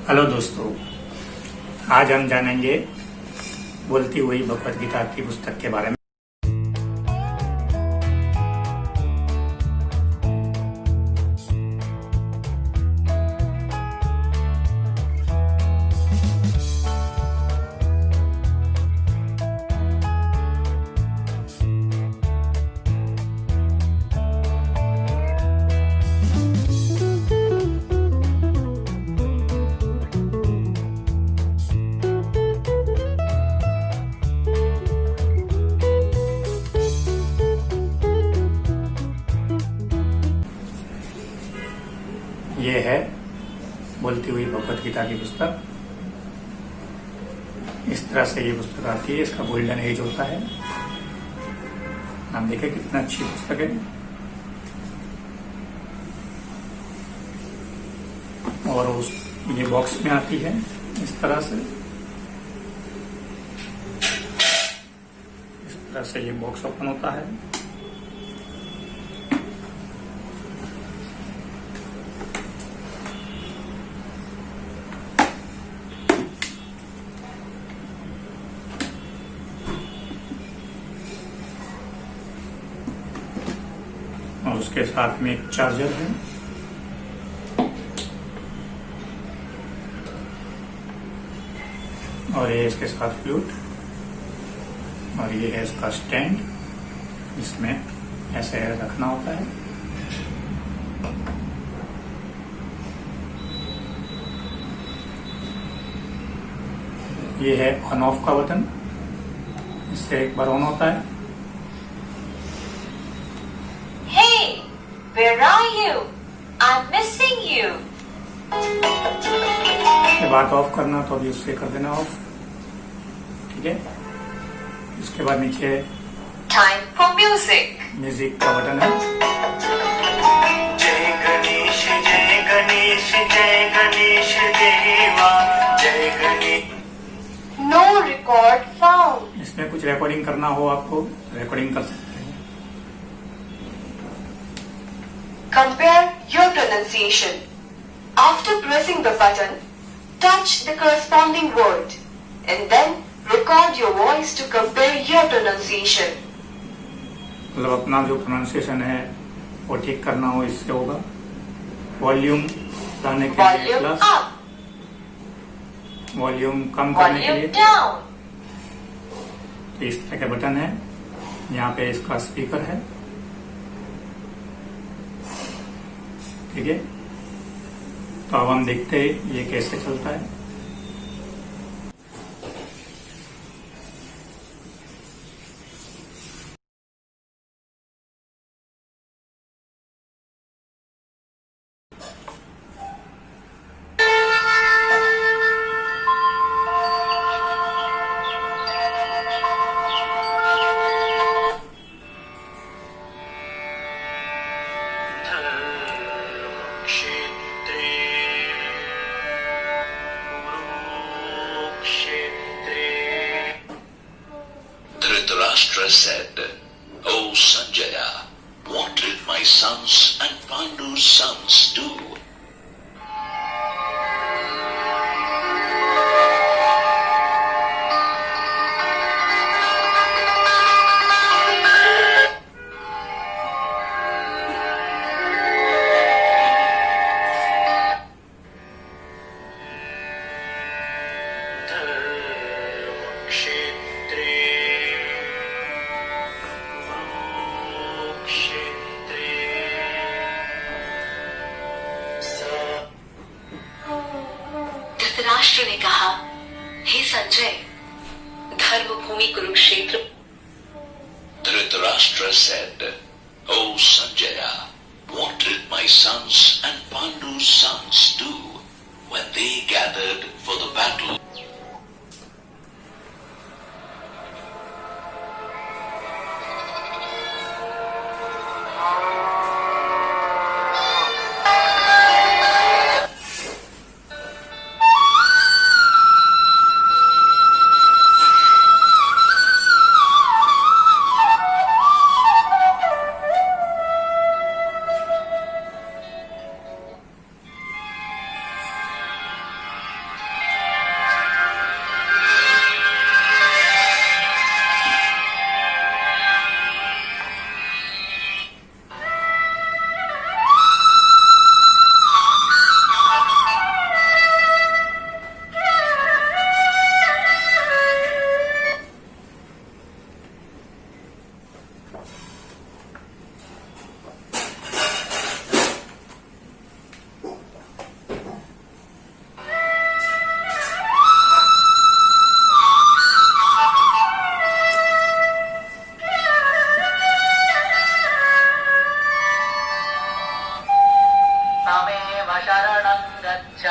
Hello दोस्तों, आज हम जानेंगे बोलती हुई भगवत गीता की पुस्तक के बारे में। ये है बोलती हुई भगवत गीता की पुस्तक। इस तरह से ये पुस्तक आती है। इसका गोल्डन एज होता है। आप देखें कितना अच्छी पुस्तक है। और ये बॉक्स में आती है इस तरह से। इस तरह से ये बॉक्स ओपन होता है। और उसके साथ में एक चार्जर है। और ये इसके साथ फ्लूट। और ये है इसका स्टैंड, जिसमें ऐसे रखना होता है। ये है ऑन ऑफ का बटन। इससे एक बार ऑन होता है। Where are you? I'm missing you. इसके बाद ऑफ करना तो अभी उससे कर देना ऑफ। ठीक है। इसके बाद नीचे Time for music. म्यूजिक का बटन है। जय गणेश जय गणेश जय गणेश देवा जय गणेश। No record found. इसमें कुछ रिकॉर्डिंग करना हो आपको, रिकॉर्डिंग कर सकते हैं। Compare your pronunciation. After pressing the button, touch the corresponding word and then record your voice to compare your pronunciation. मतलब अपना जो प्रोनाउंसिएशन है वो ठीक करना हो, इससे होगा। वॉल्यूम लाने के लिए Volume प्लस, up, वॉल्यूम कम करने के volume लिए down. तो इस तरह के बटन है। यहाँ पे इसका स्पीकर है। ठीक है। तो अब हम देखते हैं ये कैसे चलता है। Dhritarashtra said, O Sanjaya, what did my sons and Pandu's sons do? Dhritarashtra ने कहा, हे संजय, धर्म भूमि Kurukshetra. Dhritarashtra said, O Sanjaya, what did my sons and Pandu's sons do when they gathered for the battle? शरणं गच्छ